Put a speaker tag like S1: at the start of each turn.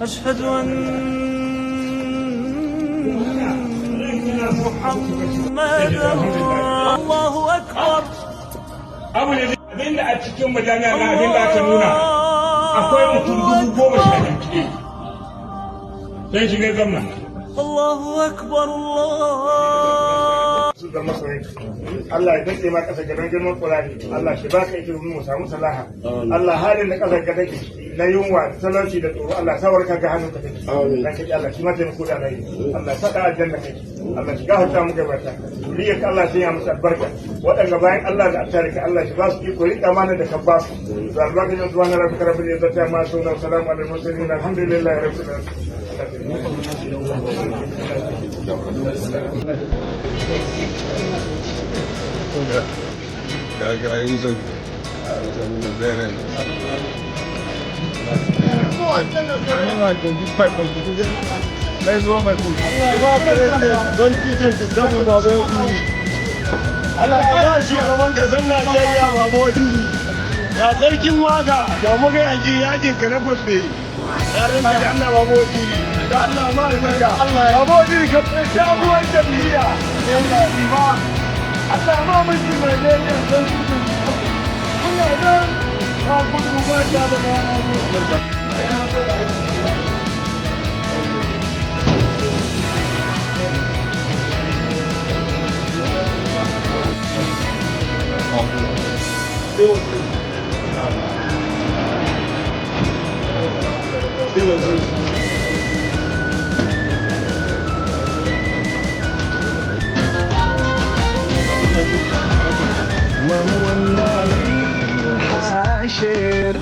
S1: أشهد أن محمدا الله أكبر.
S2: abin da a cikin majami'a na abin da aka nuna akwai mutum 10,000 sai shi ne zamna.
S1: Allahu Akbar Allah.
S3: Su da masoyin Allah ya dace ma kasa gaban girman Qur'ani. Allah shi baka ilimin mu samu salaha. Allah halin da kasar ka take na yunwa talauci da tsoro Allah sawar ka ga hannun ka take. Dan kaji Allah shi ma taimako da rai. Allah saka aljanna kai. Allah shi gafarta mu gabata. Zuriyar ka Allah sai ya musu albarka. Waɗanda bayan Allah da attarika Allah shi ba su iko rika mana da kabba su. Da albarkacin subhana rabbika rabbil izzati amma yasifun wa salamun alal mursalin alhamdulillahi rabbil alamin.
S4: Ya sarkin waka da muka yaji yakin ka na gobe ya rinka da Allah babodi da Allah ma da Allah babodi ka fita ruwan jami'a Allah ba Allah ma mun ji mai ne san su kuna da ka gudu ba ta da وهو الذي حاشر